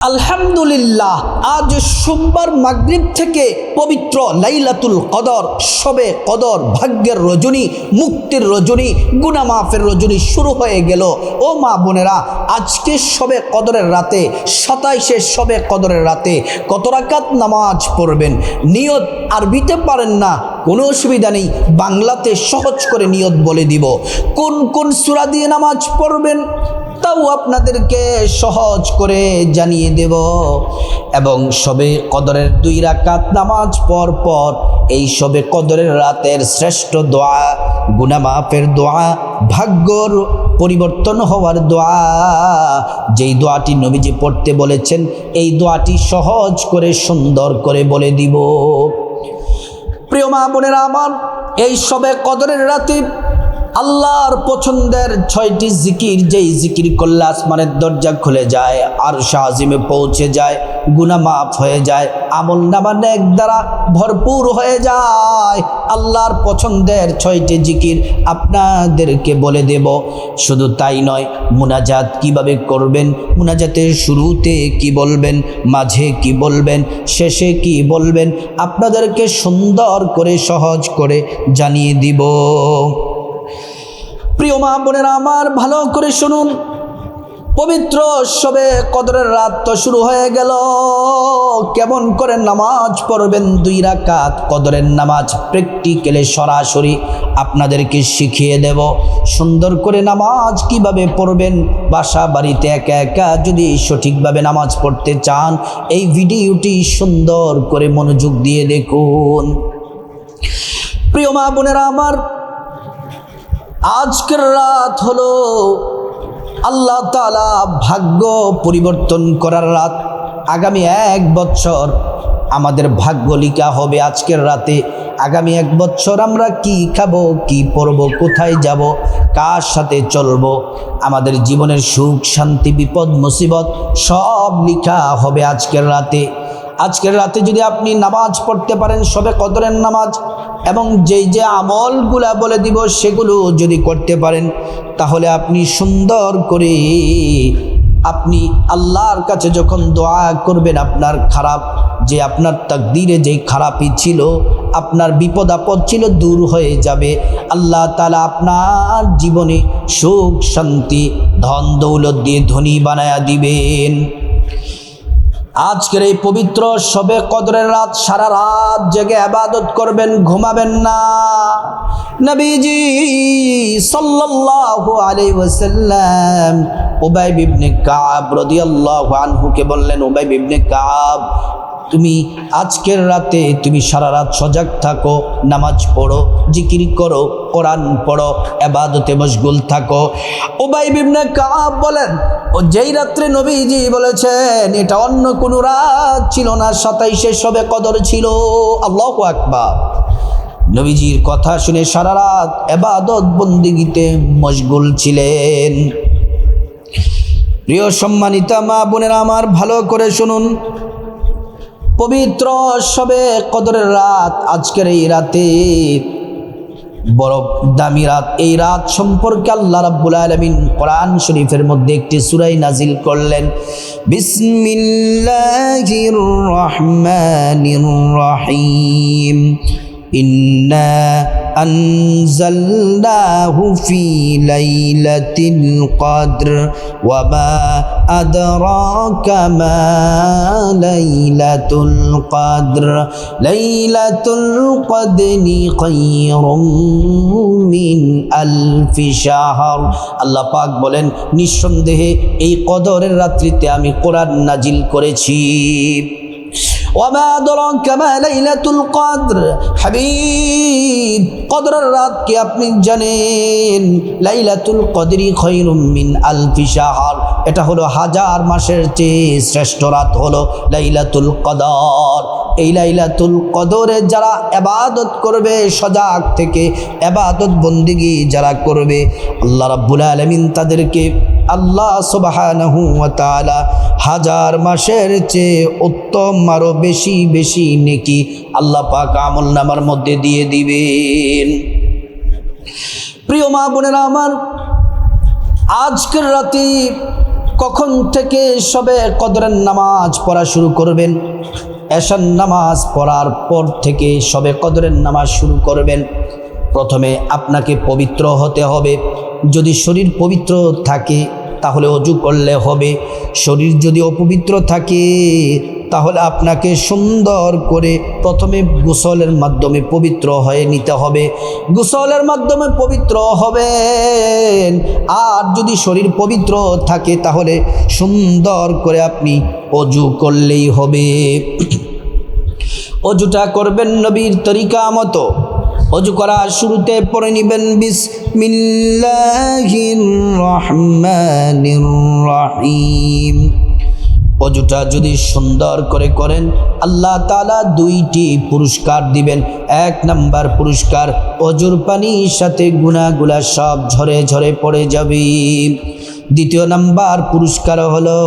আলহামদুলিল্লাহ, আজ সোমবার মাগরিব থেকে পবিত্র লাইলাতুল কদর, শবে কদর, ভাগ্যের রজনী, মুক্তির রজনী, গুনাহ মাফের রজনী শুরু হয়ে গেল। ও মা বোনেরা, আজকে শবে কদরের রাতে, 27শে শবে কদরের রাতে কত রাকাত নামাজ পড়বেন? নিয়ত আরবিতে পারেন না, কোনো অসুবিধা নেই, বাংলাতে সহজ করে নিয়ত বলে দিব। কোন কোন সূরা দিয়ে নামাজ পড়বেন তাও আপনাদেরকে সহজ করে জানিয়ে দেব। এবং শবে কদরের 2 রাকাত নামাজ পর এই শবে কদরের রাতের শ্রেষ্ঠ দোয়া, গুনাহ মাফের দোয়া, ভাগ্যর পরিবর্তন হওয়ার দোয়া, যেই দোয়াটি নবীজি পড়তে বলেছেন, এই দোয়াটি সহজ করে সুন্দর করে বলে দিব। প্রিয় মা বোনেরা আমার, এই শবে কদরের রাতে আল্লাহর পছন্দের 6টি জিকির, যেই জিকির করলে আসমানের দরজা খুলে যায়, আরশ আজিমে পৌঁছে যায়, গুনাহ মাফ হয়ে যায়, আমল নামা নেক দ্বারা ভরপুর হয়ে যায়। আল্লাহর পছন্দের 6টি জিকির আপনাদেরকে বলে দেব। শুধু তাই নয়, মুনাজাত কিভাবে করবেন, মুনাজাতের শুরুতে কি বলবেন, মাঝে কি বলবেন, শেষে কি বলবেন, আপনাদেরকে সুন্দর করে সহজ করে জানিয়ে দিব। প্রিয় মা বোনেরা আমার, ভালো করে শুনুন। পবিত্র শবে কদরের রাত তো শুরু হয়ে গেল। কেমন করে নামাজ পড়বেন 2 রাকাত কদরের নামাজ প্র্যাকটিক্যালি সরাসরি আপনাদেরকে শিখিয়ে দেব। সুন্দর করে নামাজ কিভাবে পড়বেন, বাসা বাড়িতে একা একা যদি সঠিকভাবে নামাজ পড়তে চান, এই ভিডিওটি সুন্দর করে মনোযোগ দিয়ে দেখুন। প্রিয় মা বোনেরা আমার, আজকের রাত হলো আল্লাহ তাআলা ভাগ্য পরিবর্তন করার রাত। আগামী 1 বছর আমাদের ভাগ্য লিখা হবে আজকের রাতে। আগামী 1 বছর আমরা কি খাবো, কি পরবো, কোথায় যাব, কার সাথে চলবো, আমাদের জীবনের সুখ শান্তি, বিপদ মুসিবত সব লিখা হবে আজকের রাতে। আজকের রাতে যদি আপনি নামাজ পড়তে পারেন, শবে কদরের নামাজ, এবং যেই যে আমলগুলা বলে দিব সেগুলো যদি করতে পারেন, তাহলে আপনি সুন্দর করে আপনি আল্লাহর কাছে যখন দোয়া করবেন, আপনার খারাপ যে আপনার তাকদীরে যেই খারাপই ছিল, আপনার বিপদ আপদ ছিল, দূর হয়ে যাবে। আল্লাহ তাআলা আপনার জীবনে সুখ শান্তি ধন দৌলত দিয়ে ধনী বানায়া দিবেন। আজকের এই পবিত্র শবে কদরের রাত সারা রাত জেগে ইবাদত করবেন, ঘুমাবেন না। নবীজি সাল্লাল্লাহু আলাইহি ওয়াসাল্লাম উবাই ইবনে কাব রাদিয়াল্লাহু আনহুকে বললেন, উবাই ইবনে কাব, তুমি আজকের রাতে তুমি সারা রাত সজাগ থাকো, নামাজ পড়ো, জিকির করো, কোরআন পড়ো, ইবাদতে মশগুল থাকো। উবাই ইবনে কাব বলেন, ও যেই রাত্রে নবীজি বলেছেন, এটা অন্য কোনো রাত ছিল না, 27শে শবে কদর ছিল। আল্লাহু আকবার। নবীজির কথা শুনে সারা রাত ইবাদত বন্দেগীতে মশগুল ছিলেন। প্রিয় সম্মানিতা মা বোনেরা আমার, ভালো করে শুনুন। পবিত্র শবে কদরের রাত, আজকের এই রাতে বড় দামি রাত। এই রাত সম্পর্কে আল্লাহ রাব্বুল আলামিন কোরআন শরীফের মধ্যে একটি সূরা নাজিল করলেন। বিসমিল্লাহির রহমানির রহিম। ইন্না আনজালনাহু ফি লাইলাতিল কদর ওয়া মা আদরাকা মা লাইলাতুল কদর লাইলাতুল কদরি খায়রুম মিন আলফি শাহর। আল্লাহ পাক বলেন, নিঃসন্দেহে এই কদরের রাত্রিতে আমি কোরআন নাজিল করেছি। ওয়ামা আদরাকা মা লাইলাতুল কদর, হাবিব কদরের রাত কি আপনি জানেন? লাইলাতুল কদরি খায়রুম মিন আলফি শাহর, এটা হলো 1000 মাসের চেয়ে শ্রেষ্ঠ রাত হলো লাইলাতুল কদর। এই লাইলাতুল কদরে যারা ইবাদত করবে, সজাগ থেকে ইবাদত বন্দেগী যারা করবে, আল্লাহ রাব্বুল আলামিন তাদেরকে আল্লাহ সুবহানাহু ওয়া তাআলা 1000 মাসের চেয়ে উত্তম আরো বেশি বেশি নেকি আল্লাহ পাক আমল নামার মধ্যে দিয়ে দিবেন। প্রিয় মা বোনেরা আমার, আজকের রাতে কখন থেকে সবে কদরের নামাজ পড়া শুরু করবেন? এশার নামাজ পড়ার পর থেকে সবে কদরের নামাজ শুরু করবেন। প্রথমে আপনাকে পবিত্র হতে হবে। যদি শরীর পবিত্র থাকে তাহলে অজু করলে হবে। শরীর যদি অপবিত্র থাকে তাহলে আপনাকে সুন্দর করে প্রথমে গোসলের মাধ্যমে পবিত্র হয়ে নিতে হবে। গোসলের মাধ্যমে পবিত্র হবেন। আর যদি শরীর পবিত্র থাকে তাহলে সুন্দর করে আপনি অজু করলেই হবে। অজুটা করবেন নবীর তরিকা মতো। অজু করার শুরুতে পড়ে নেবেন বিসমিল্লাহির রহমানির রহিম। অজুটা যদি সুন্দর করে করেন আল্লাহ তাআলা দুইটি পুরস্কার দিবেন। এক নাম্বার পুরস্কার, অজুর পানির সাথে গুনাহগুলা সব ঝরে ঝরে পড়ে যাবে। দ্বিতীয় নাম্বার পুরস্কার হলো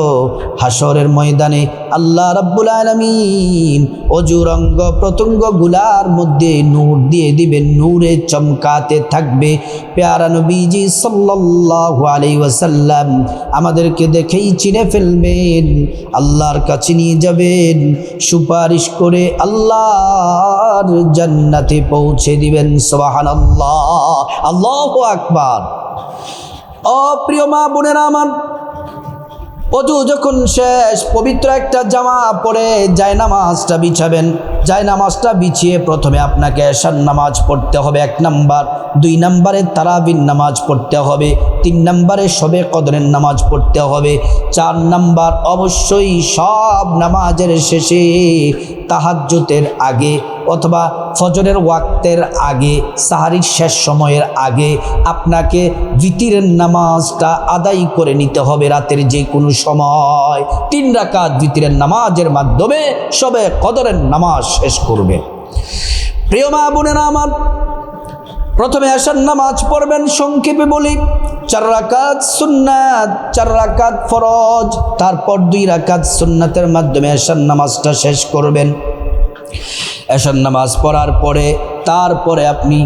হাসরের ময়দানে আল্লাহ রাব্বুল আলামিন অজুর অঙ্গ প্রত্যঙ্গগুলার মধ্যে নূর দিয়ে দিবেন, নূরে চমকাতে থাকবে। প্যারা নবীজি সাল্লাল্লাহু আলাইহি ওয়াসাল্লাম আমাদেরকে দেখেই চিনে ফেলবেন, আল্লাহর কাছে নিয়ে যাবেন, সুপারিশ করে আল্লাহর জান্নাতে পৌঁছে দিবেন। সুবহানাল্লাহ, আল্লাহু আকবার। ও প্রিয় মা বোনেরা আমার, অজু যখন শেষ, পবিত্র একটা জামা পরে জায়নামাজটা বিছাবেন। জায়নামাজটা বিছিয়ে প্রথমে আপনাকে এশার নামাজ পড়তে হবে 1 নাম্বার, 2 নাম্বারে তারাবির নামাজ পড়তে হবে, 3 নাম্বারে শবে কদরের নামাজ পড়তে হবে, 4 নাম্বার অবশ্যই সব নামাজের শেষে তাহাজ্জুদের আগে অথবা ফজরের ওয়াক্তের আগে, সাহারির শেষ সময়ের আগে আপনাকে ভিতরের নামাজটা আদায় করে নিতে হবে। রাতের যে কোনো সময় 3 রাকাত ভিতরের নামাজের মাধ্যমে শবে কদরের নামাজ শেষ করবে। প্রিয় মা বোনেরা আমার, প্রথমে এশার নামাজ পড়বেন। সংক্ষেপে বলি, 4 রাকাত সুন্নাত, 4 রাকাত ফরজ, তারপর 2 রাকাত সুন্নাতের মাধ্যমে এশার নামাজটা শেষ করবেন। এশার নামাজ পড়ার পরে তারপরে আপনি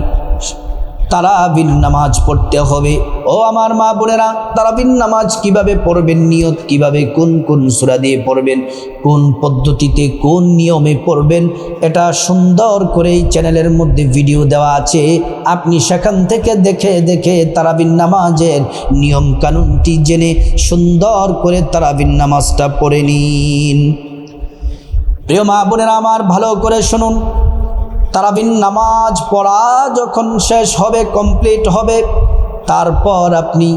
তারাবির নামাজ পড়তে হবে। ও আমার মা বোনেরা, তারাবির নামাজ কিভাবে পড়বেন, নিয়ত কিভাবে, কোন কোন সূরা দিয়ে পড়বেন, কোন পদ্ধতিতে, কোন নিয়মে পড়বেন, এটা সুন্দর করে এই চ্যানেলের মধ্যে ভিডিও দেওয়া আছে। আপনি সেখান থেকে দেখে দেখে তারাবির নামাজের নিয়ম কানুনটি জেনে সুন্দর করে তারাবির নামাজটা পড়ে নিন। প্রিয় মা বোনেরা আমার, ভালো করে শুনুন। তারাবির নামাজ পড়া যখন শেষ হবে, কমপ্লিট হবে, তারপর আপনি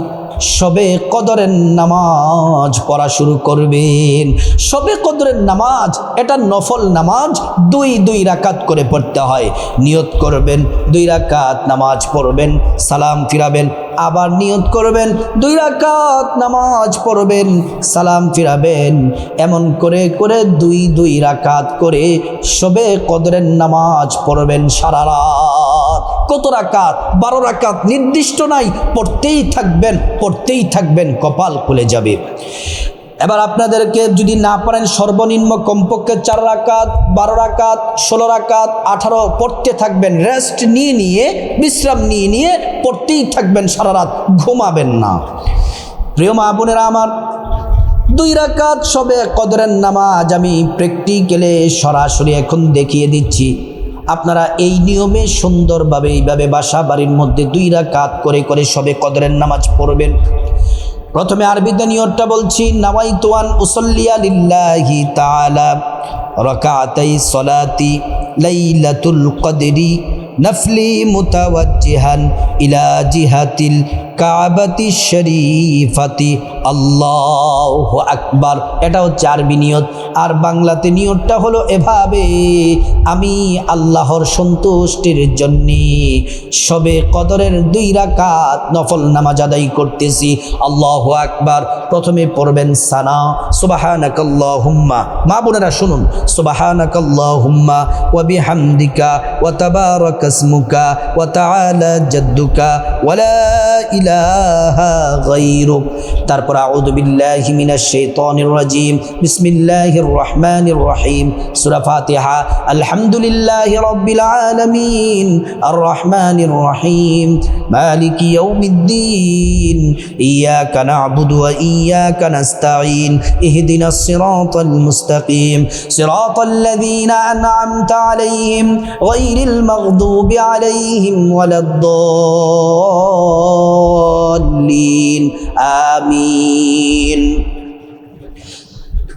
শবে কদরের নামাজ পড়া শুরু করবেন। শবে কদরের নামাজ এটা নফল নামাজ, 2 রাকাত করে পড়তে হয়। নিয়ত করবেন 2 রাকাত নামাজ পড়বেন, সালাম ফিরাবেন, আবার নিয়ত করবেন 2 রাকাত নামাজ পড়বেন, সালাম ফিরাবেন। এমন করে করে 2 রাকাত করে শবে কদরের নামাজ পড়বেন সারা রাত। কত রাকাত? 12 রাকাত, নির্দিষ্ট নাই, পড়তেই থাকবেন, কপাল খুলে যাবে। এবার আপনাদেরকে যদি না পারেন সর্বনিম্ন কমপক্ষে 4 রাকাত, 12 রাকাত, 16 রাকাত, 18 পড়তে থাকবেন। রেস্ট নিয়ে বিশ্রাম নিয়ে পড়তেই থাকবেন সারা রাত, ঘুমাবেন না। প্রিয় মা বোনেরা আমার, 2 রাকাত শবে কদরের নামাজ আমি প্র্যাকটিক্যালে সরাসরি এখন দেখিয়ে দিচ্ছি। আপনারা এই নিয়মে সুন্দরভাবে এইভাবে বাসা বাড়ির মধ্যে 2 রাকাত করে করে শবে কদরের নামাজ পড়বেন। প্রথমে আরবিতে নিয়তটা বলছি, নাওয়াইতু আন উসাল্লিয়া লিল্লাহি তাআলা রাকাতাই সলাতি লাইলাতুল কদরি নফলি মুতাওয়াজ্জিহান ইলা জিহাতিল কাবাতি শরীফাতি আল্লাহু আকবার। এটা হচ্ছে আরবি নিয়ত। আর বাংলাতে নিয়তটা হলো এভাবে, আমি আল্লাহর সন্তুষ্টির জন্যে শবে কদরের 2 রাকাত নফল নামাজ আদায় করতেছি। আল্লাহু আকবার। প্রথমে পড়বেন সানা, সুবহানাকাল্লাহুম্মা। মা বোনেরা শুনুন, সুবহানাকাল্লাহুম্মা ওয়া বিহামদিকা ওয়া তাবারাকা اسمك وتعالى جدك ولا إله غيرك তারপর আউযু বিল্লাহি মিনাশ শাইতানির রাজিম বিসমিল্লাহির রহমানির রহিম সূরা ফাতিহা আলহামদুলিল্লাহি রাব্বিল আলামিন আর রহমানির রহিম মালিকি ইয়াউমিদ্দিন ইয়াকা না'বুদু ওয়া ইয়াকা নাস্তাঈন ইহদিনাস সিরাতাল মুস্তাকিম সিরাতাল লাযীনা আন'আমতা আলাইহিম গায়রিল মাগদুবি আলাইহিম ওয়ালাদ-দাল্লিন আমিন।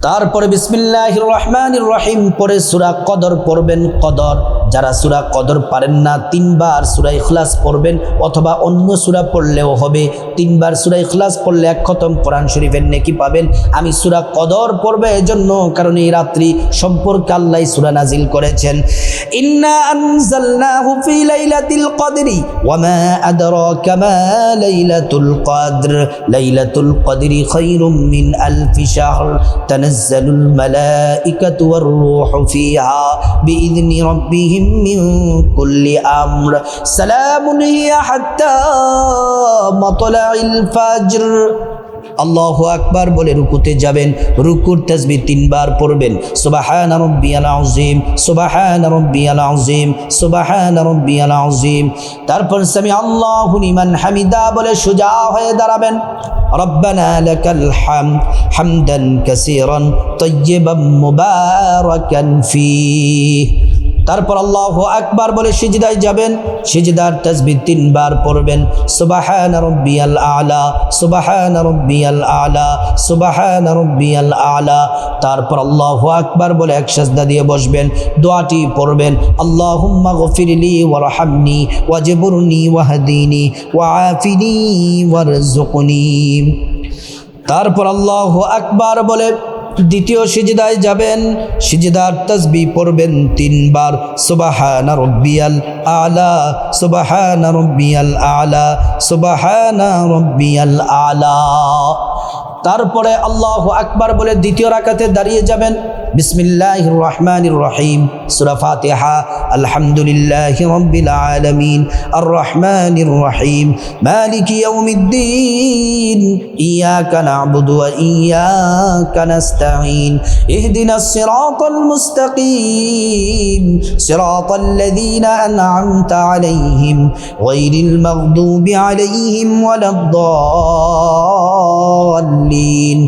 তারপরে বিসমিল্লাহির রহমানির রহিম পরে সূরা কদর পড়বেন। কদর যারা সূরা কদর পারেন না তিনবার সূরা ইখলাস পড়বেন, অথবা অন্য সূরা পড়লেও হবে। তিনবার সূরা ইখলাস পড়লে এক খতম কোরআন শরীফের নেকি পাবেন। আমি সূরা কদর পড়বে এজন্য কারণ এই রাত্রি সম্পর্কে আল্লাহ সূরা নাজিল করেছেন, ইন্না আনজালনাহু ফি লাইলাতিল কদরি ওয়া মা আদরাকা মা লাইলাতুল কদর লাইলাতুল কদরি খায়রুম মিন আলফি শাহর তানাজ্জালুল মালাইকাতু ওয়ার রূহু ফিহা বিইذনি রাব্বিহিম মিন কুল্লি আমর সালামুন হিয়া হাত্তা মাতলাইল ফাজর। আল্লাহু আকবার বলে রুকুতে যাবেন। রুকুর তাসবিহ তিনবার পড়বেন, সুবহানা রাব্বিয়াল আযীম, সুবহানা রাব্বিয়াল আযীম, সুবহানা রাব্বিয়াল আযীম। তারপর সামি আল্লাহু লিমান হামিদা বলে সোজা হয়ে দাঁড়াবেন। রব্বানা লাকাল হামদ হামদান কাসীরান তাইয়্যিবান মুবারাকান ফীহ। তারপর আল্লাহু আকবার বলে সিজদায় যাবেন। সিজদার তাসবিহ তিনবার পড়বেন, সুবহানা রাব্বিয়াল আলা, সুবহানা রাব্বিয়াল আলা, সুবহানা রাব্বিয়াল আলা। তারপর আল্লাহু আকবার বলে এক সিজদা দিয়ে বসবেন। দোয়াটি পড়বেন, আল্লাহুম্মা গফিরলি ওয়ারহামনি ওয়াজবুরনি ওয়াহদিনি ওয়াআফিনি ওয়ারযুকনি। তারপর আল্লাহু আকবার বলে দ্বিতীয় সিজদায় যাবেন। সিজদার তাসবিহ পড়বেন তিনবার, সুবহানা রাব্বিয়াল আলা, সুবহানা রাব্বিয়াল আলা, সুবহানা রাব্বিয়াল আলা। তারপরে আল্লাহু আকবার বলে দ্বিতীয় রাকাতে দাঁড়িয়ে যাবেন। বিসমিল্লাহির রহমানির রহিম সূরা ফাতিহা আলহামদুলিল্লাহি রাব্বিল আলামিন আর রহমানির রহিম মালিকি ইয়াউমিদ্দিন ইয়াকা না'বুদু ওয়া ইয়াকা নাস্তাঈন ইহদিনাস সিরাতাল মুস্তাকিম সিরাতাল লাযীনা আন'আমতা আলাইহিম গায়রিল মাগদুবি আলাইহিম ওয়ালাদ-দাল্লিন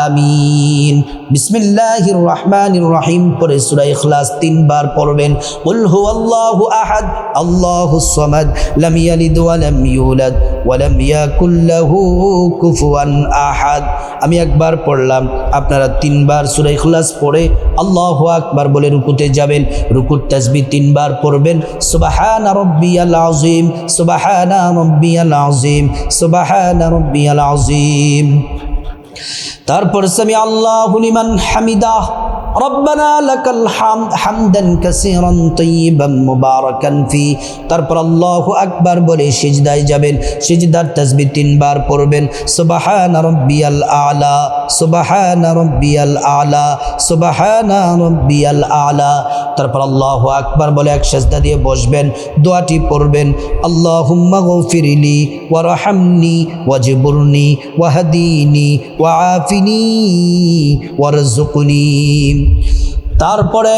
আমিন। বিসমিল্লাহির রহমানির রহিম পরে সূরা ইখলাস তিনবার পড়বেন। কুল হুয়াল্লাহু আহাদ আল্লাহুস সামাদ লাম ইয়ালিদ ওয়া লাম ইউলাদ ওয়া লাম ইয়াকুল লাহু কুফুয়ান আহাদ। আমি একবার পড়লাম, আপনারা তিনবার সূরা ইখলাস পড়ে আল্লাহু আকবার বলে রুকুতে যাবেন। রুকুর তাসবিহ তিনবার পড়বেন, সুবহানা রাব্বিয়াল আযীম, সুবহানা রাব্বিয়াল আযীম, সুবহানা রাব্বিয়াল আযীম। তারপর সামি আল্লাহু লিমান হামিদা রব্বানা লাকাল হামদ হামদান কাসীরান তাইয়্যিবান মুবারাকান ফি। তারপর আল্লাহু আকবার বলে সিজদায় যাবেন। সিজদার তাসবিহ তিনবার পড়বেন, সুবহানা রাব্বিয়াল আলা, সুবহানা রাব্বিয়াল আলা, সুবহানা রাব্বিয়াল আলা। তারপর আল্লাহু আকবার বলে এক সিজদা দিয়ে বসবেন। দোয়াটি পড়বেন, আল্লাহুম্মা গফিরলি ওয়ারহামনি ওয়াজবুরনি ওয়াহদিনি ওয়াআফিনি ওয়ারযুকনি। তারপরে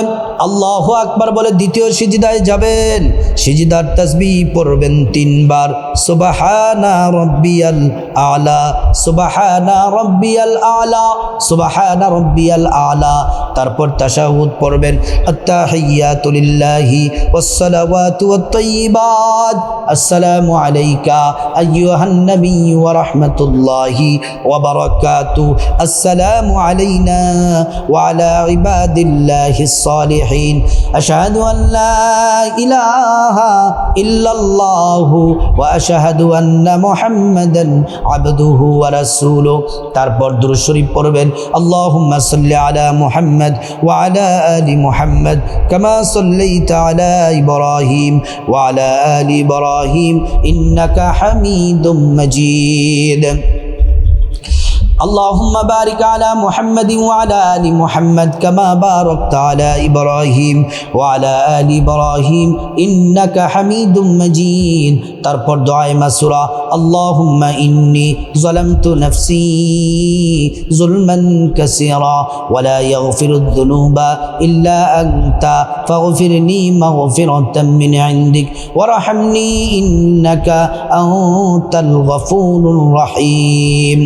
আল্লাহু আকবার বলে দ্বিতীয় সিজদায় যাবেন। সিজদার তাসবিহ পড়বেন তিনবার, সুবহানা রাব্বিয়াল আলা, সুবহানা রাব্বিয়াল আলা, সুবহানা রাব্বিয়াল আলা। তারপর তাশাহুদ পড়বেন, আত্তাহিয়াতু লিল্লাহি ওয়াস সালাওয়াতু ওয়াত তাইয়্যিবাত আসসালামু আলাইকা আইয়ুহান নাবিয়্যু ওয়া রাহমাতুল্লাহি ওয়া বারাকাতুহু আসসালামু আলাইনা ওয়া আলা ইবাদিল্লাহিস সালিহিন আশহাদু আন লা ইলাহা ইল্লাল্লাহু ওয়া আশহাদু আন্না মুহাম্মাদান আবদুহু ওয়া রাসূলুহু। তারপর দুরূদ শরীফ পড়বেন, আল্লাহুম্মা সাল্লি আলা মুহাম্মাদ ওয়া আলা আলি মুহাম্মাদ কামা সাল্লাইতা আলা ইব্রাহিম ওয়া আলা আলি ইব্রাহিম ইন্নাকা হামিদুম মাজিদ। اللهم بارك على محمد وعلى آل محمد كما باركت على إبراهيم وعلى آل إبراهيم إنك حميد مجيد তারপর দোয়ায়ে মাসুরা اللهم إني ظلمت نفسي ظلما كثيرا ولا يغفر الذنوب إلا أنت فاغفرني مغفرة من عندك وارحمني إنك أنت الغفور الرحيم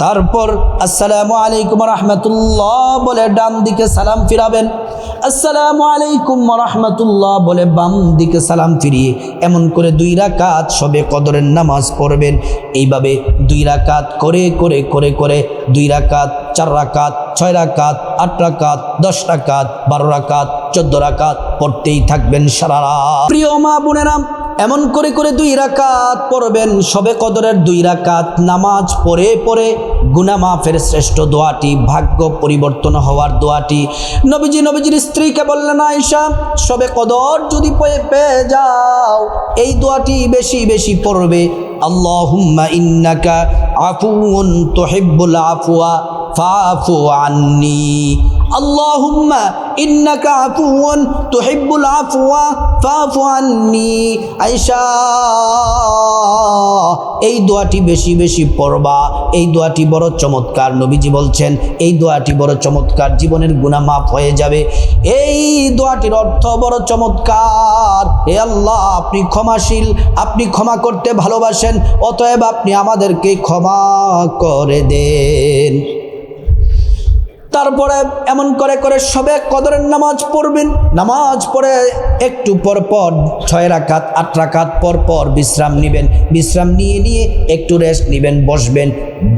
তারপর আসসালামু আলাইকুম রাহমাতুল্লাহ বলে ডান দিকে সালাম ফিরাবেন, আসসালামু আলাইকুম রাহমাতুল্লাহ বলে বাম দিকে সালাম ফিরিয়ে এমন করে 2 রাকাত শবে কদরের নামাজ পড়বেন। এইভাবে 2 রাকাত করে করে করে করে 2 রাকাত 4 রাকাত 6 রাকাত 8 রাকাত 10 রাকাত 12 রাকাত 14 রাকাত পড়তেই থাকবেন সারা রাত। প্রিয় মা বোনেরা, এমন করে করে 2 রাকাত পড়বেন। শবে কদরের 2 রাকাত নামাজ পড়ে পড়ে গুনাহ মাফের শ্রেষ্ঠ দোয়াটি, ভাগ্য পরিবর্তন হওয়ার দোয়াটি নবীজির স্ত্রীকে বললেন, আয়েশা শবে কদর যদি পেয়ে যাও এই দোয়াটি বেশি বেশি পড়বে। আল্লাহুম্মা ইন্নাকা আফুউন তুহিব্বুল আফওয়া ফাআফু আন্নি। আল্লাহুম্মা ইন্নাকা আফুউন তুহিব্বুল আফওয়া ফাআফু আন্নি। আয়েশা এই দোয়াটি বেশি বেশি পড়বা, এই দোয়াটি বড় চমৎকার। নবীজি বলছেন এই দোয়াটি বড় চমৎকার, জীবনের গুনাহ মাফ হয়ে যাবে। এই দোয়াটির অর্থ বড় চমৎকার। হে আল্লাহ, আপনি ক্ষমাশীল, আপনি ক্ষমা করতে ভালোবাসেন, অতএব আপনি আমাদেরকে ক্ষমা করে দেন। তারপরে এমন করে করে শবে কদরের নামাজ পড়বেন। নামাজ পড়ে একটু পর পর 6 রাকাত 8 রাকাত পর পর বিশ্রাম নেবেন। বিশ্রাম নিয়ে নিয়ে একটু রেস্ট নেবেন, বসবেন,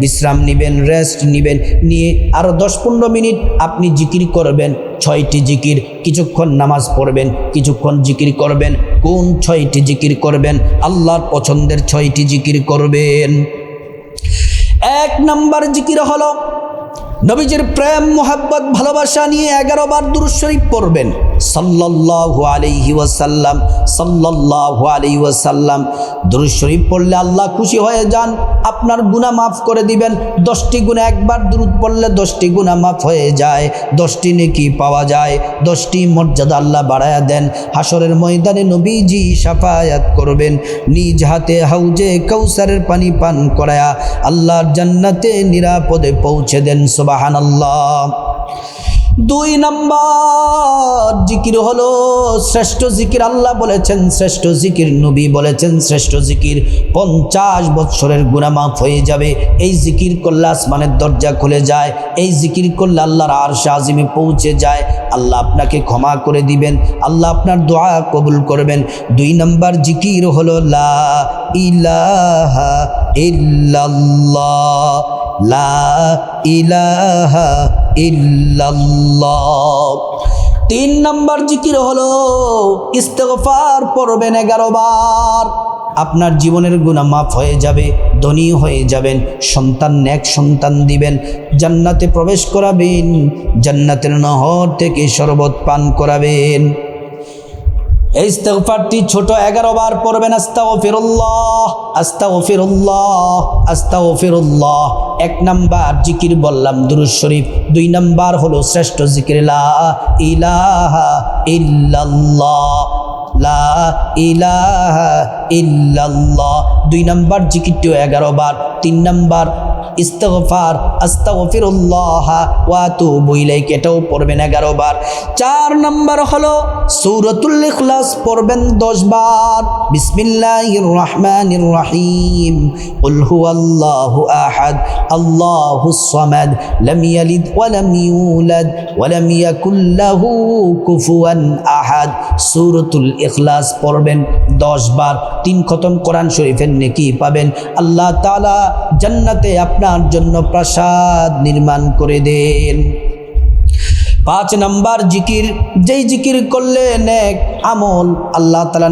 বিশ্রাম নেবেন, রেস্ট নেবেন, নিয়ে আরও 10-15 মিনিট আপনি জিকির করবেন। 6টি জিকির, কিছুক্ষণ নামাজ পড়বেন, কিছুক্ষণ জিকির করবেন। কোন 6টি জিকির করবেন? আল্লাহর পছন্দের 6টি জিকির করবেন। 1 নাম্বার জিকির হলো নবীজির প্রেম মোহাব্বত ভালোবাসা নিয়ে 11 বার দুরূদ শরীফ পড়বেন। সাল্লাল্লাহু আলাইহি ওয়াসাল্লাম, সাল্লাল্লাহু আলাইহি ওয়াসাল্লাম। দুরূদ শরীফ পড়লে আল্লাহ খুশি হয়ে যান, আপনার গুনাহ মাফ করে দিবেন। 10টি গুনাহ একবার দুরূদ পড়লে 10টি গুনাহ মাফ হয়ে যায়, 10টি নেকি পাওয়া যায়, 10টি মর্যাদা আল্লাহ বাড়ায়া দেন। হাসরের ময়দানে নবীজি শাফায়াত করবেন, নিজ হাতে হাউজে কাউসারের পানি পান করায়া আল্লাহর জান্নাতে নিরাপদে পৌঁছে দেন। সুবহানাল্লাহ। 2 নাম্বার জিকির হলো শ্রেষ্ঠ জিকির। আল্লাহ বলেছেন শ্রেষ্ঠ জিকির, নবী বলেছেন শ্রেষ্ঠ জিকির। 50 বছরের গুনাহ মাফ হয়ে যাবে। এই জিকির করলে আসমানের দরজা খুলে যায়, এই জিকির করলে আল্লাহর আরশে আজিমে পৌঁছে যায়। আল্লাহ আপনাকে ক্ষমা করে দিবেন, আল্লাহ আপনার দোয়া কবুল করবেন। 2 নাম্বার জিকির হলো লা ইলাহা ইল্লাল্লাহ, লা ইলাহা ইল্লাল্লাহ। 3 নাম্বার জিকির হলো ইস্তেগফার পড়বেন 11 বার। আপনার জীবনের গুনাহ মাফ হয়ে যাবে, ধনী হয়ে যাবেন, সন্তান নেক সন্তান দিবেন, জান্নাতে প্রবেশ করাবেন, জান্নাতের নহর থেকে শরবত পান করাবেন। এই ইস্তেগফারটি ছোট 11 বার পড়বেন। আস্তাগফিরুল্লাহ, আস্তাগফিরুল্লাহ, আস্তাগফিরুল্লাহ। 1 নাম্বার জিকির বললাম দুরূদ শরীফ। 2 নাম্বার হলো শ্রেষ্ঠ জিকির লা ইলাহা ইল্লাল্লাহ, লা ইলাহা ইল্লাল্লাহ। 2 নাম্বার জিকিরটিও 11 বার। 3 নাম্বার ইস্তেগফার, আস্তাগফিরুল্লাহ ওয়া আতুবু ইলাইহি, এটাও পড়বেন 11 বার। 4 নাম্বার হলো সূরাতুল ইখলাস পড়বেন 10 বার। বিসমিল্লাহির রহমানির রহিম, কুল হুয়াল্লাহু আহাদ, আল্লাহুস সামাদ, লাম ইয়ালিদ ওয়া লাম ইউলাদ ওয়া লাম ইয়াকুল লাহু কুফুয়ান আহাদ। সূরাতুল ইখলাস পড়বেন 10 বার। 3 খতম কোরআন শরীফের নেকি পাবেন। আল্লাহ তাআলা জান্নাতে আপনার জন্য প্রাসাদ নির্মাণ করে দেন। 5 নাম্বার জিকির, যেই জিকির করলে নেক আমল আল্লাহ তাআলা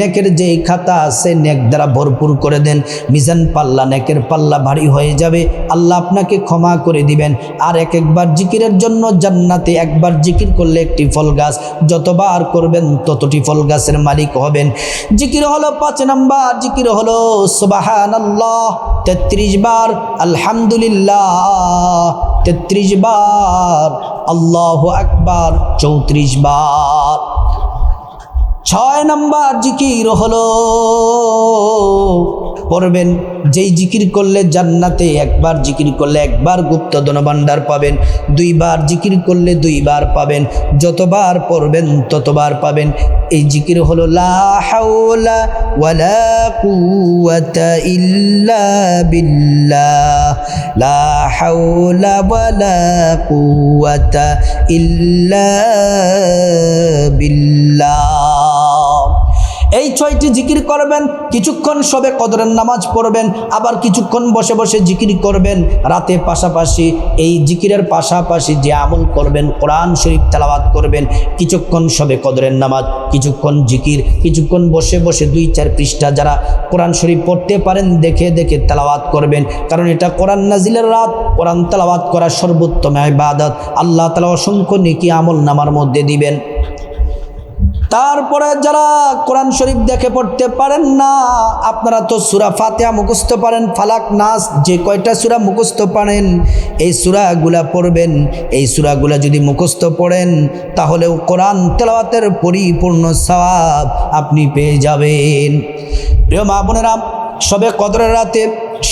নেকের যেই খাতা আছে নেক দ্বারা ভরপুর করে দেন। মিজান পাল্লা, নেকের পাল্লা ভারী হয়ে যাবে, আল্লাহ আপনাকে ক্ষমা করে দিবেন। আর একবার জিকিরের জন্য জান্নাতে একবার জিকির করলে একটি ফল গাছ, যতবার করবেন ততটি ফল গাছের মালিক হবেন। জিকির হলো 5 নাম্বার জিকির হলো সুবহানাল্লাহ 33 বার, আলহামদুলিল্লাহ 33 বার, আল্লাহু আকবার 34 বার। 6 নাম্বার জিকির হলো পড়বেন, যেই জিকির করলে জান্নাতে একবার জিকির করলে একবার গুপ্ত ধনভাণ্ডার পাবেন, 2 বার জিকির করলে 2 বার পাবেন, যতবার পড়বেন ততবার পাবেন। এই জিকির হলো লা হাওলা ওয়ালা কুওয়াতা ইল্লা বিল্লাহ, লা হাওলা ওয়ালা কুওয়াতা ইল্লা বিল্লাহ। এই 6টি জিকির করবেন, কিছুক্ষণ সবে কদরের নামাজ পড়বেন, আবার কিছুক্ষণ বসে বসে জিকির করবেন। রাতে পাশাপাশি এই জিকিরের পাশাপাশি যে আমল করবেন, কোরআন শরীফ তেলাওয়াত করবেন, কিছুক্ষণ সবে কদরের নামাজ, কিছুক্ষণ জিকির, কিছুক্ষণ বসে বসে 2-4 পৃষ্ঠা যারা কোরআন শরীফ পড়তে পারেন দেখে দেখে তেলাওয়াত করবেন, কারণ এটা কোরআন নাজিলের রাত। কোরআন তেলাওয়াত করা সর্বোত্তম ইবাদত, আল্লাহ তাআলা অসংখ্য নেকি আমল নামার মধ্যে দিবেন। তারপরে যারা কোরআন শরীফ দেখে পড়তে পারেন না, আপনারা তো সূরা ফাতিহা মুখস্থ পারেন, ফালাক নাস যে কয়টা সূরা মুখস্থ পারেন এই সূরাগুলা পড়বেন। এই সূরাগুলা যদি মুখস্থ পড়েন তাহলেও কোরআন তেলাওয়াতের পরিপূর্ণ সওয়াব আপনি পেয়ে যাবেন। প্রিয় মা বোনেরা, সবে কদরের রাতে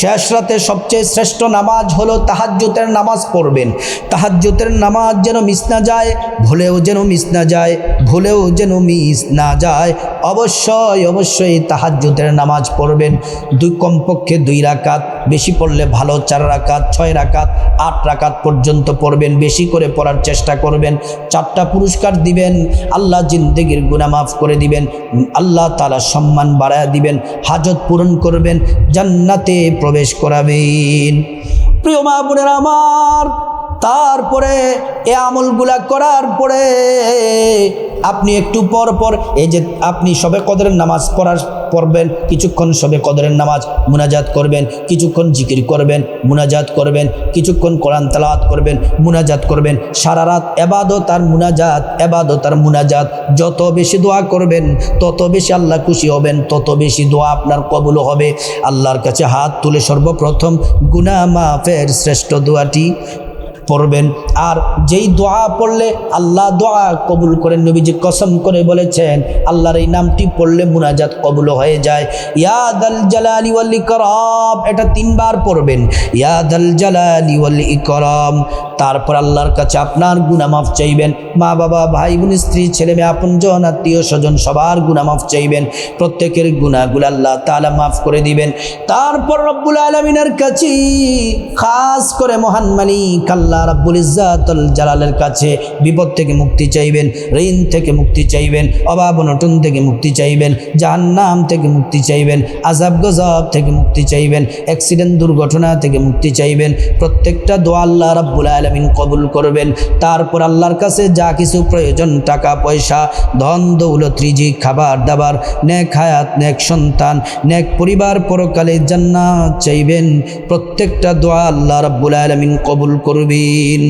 শেষ রাতে সবচেয়ে শ্রেষ্ঠ নামাজ হলো তাহাজ্জুদের নামাজ পড়বেন। তাহাজ্জুদের নামাজ যেন মিস না যায়, ভুলেও যেন মিস না যায়, ভুলেও যেন মিস না যায়। অবশ্যই অবশ্যই তাহাজ্জুদের নামাজ পড়বেন। কমপক্ষে 2 রাকাত, বেশি পড়লে ভালো 4 রাকাত, 6 রাকাত, 8 রাকাত পর্যন্ত পড়বেন। বেশি করে পড়ার চেষ্টা করবেন। 4টা পুরস্কার দিবেন, আল্লাহ জিন্দেগির গুনাহ মাফ করে দিবেন, আল্লাহ তাআলা সম্মান বাড়ায় দিবেন, হাজত পূরণ করবেন, জান্নাতে প্রবেশ করাবেন। প্রিয় মা বোনেরা আমার, তারপরে এই আমলগুলা করার পরে আপনি একটু পর পর এই যে আপনি সবে কদরের নামাজ পড়বেন, কিছুক্ষণ সবে কদরের নামাজ মুনাজাত করবেন, কিছুক্ষণ জিকির করবেন, মুনাজাত করবেন, কিছুক্ষণ কোরআন তেলাওয়াত করবেন, মুনাজাত করবেন। সারা রাত ইবাদত আর মুনাজাত, ইবাদত আর মুনাজাত। যত বেশি দোয়া করবেন তত বেশি আল্লাহ খুশি হবেন, তত বেশি দোয়া আপনার কবুল হবে। আল্লাহর কাছে হাত তুলে সর্বপ্রথম গুনাহ মাফের শ্রেষ্ঠ দোয়াটি পড়বেন। আর যেই দোয়া পড়লে আল্লাহ দোয়া কবুল করেন, নবীজি কসম করে বলেছেন আল্লাহর এই নামটি পড়লে মুনাজাত কবুল হয়ে যায়। ইয়া দাল জালালি ওয়াল ইকরাম, এটা 3 বার পড়বেন, ইয়া দাল জালালি ওয়াল ইকরাম। তারপর আল্লাহর কাছে আপনার গুনাহ মাফ চাইবেন। মা বাবা, ভাই বোন, স্ত্রী, ছেলে মেয়ে, আপনজন, আত্মীয় স্বজন সবার গুনাহ মাফ চাইবেন। প্রত্যেকের গুনাহগুলো আল্লাহ তাআলা মাফ করে দিবেন। তারপর রব্বুল আলামিনের কাছে, খাস করে মহান মালিক আল্লাহ রাব্বুল ইজ্জাতুল জালালের কাছে বিপদ থেকে মুক্তি চাইবেন, ঋণ থেকে মুক্তি চাইবেন, অভাব অনটন থেকে মুক্তি চাইবেন, জাহান্নাম থেকে মুক্তি চাইবেন, আযাব গজব থেকে মুক্তি চাইবেন, অ্যাক্সিডেন্ট দুর্ঘটনা থেকে মুক্তি চাইবেন। প্রত্যেকটা দোয়া আল্লাহ রাব্বুল আলামিন কবুল করবেন। তারপর আল্লাহর কাছে যা কিছু প্রয়োজন, টাকা পয়সা, ধন দৌলত, রিজিক, খাবার দাবার, নেক হায়াত, নেক সন্তান, নেক পরিবার, পরকালে জান্নাত চাইবেন। প্রত্যেকটা দোয়া আল্লাহ রাব্বুল আলামিন কবুল করবেন।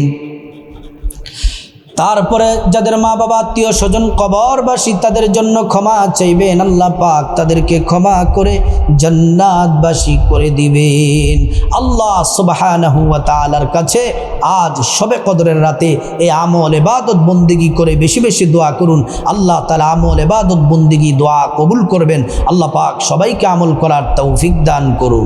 তারপরে যাদের মা বাবা, আত্মীয় স্বজন কবরবাসী তাদের জন্য ক্ষমা চাইবেন, আল্লাহ পাক তাদেরকে ক্ষমা করে জান্নাতবাসী করে দিবেন। আল্লাহ সুবহানাহু ওয়া তাআলার কাছে আজ শবে কদরের রাতে এই আমল ইবাদত বন্দেগী করে বেশি বেশি দোয়া করুন। আল্লাহ তাআলা আমল ইবাদত বন্দেগী দোয়া কবুল করবেন। আল্লাহ পাক সবাইকে আমল করার তৌফিক দান করুন।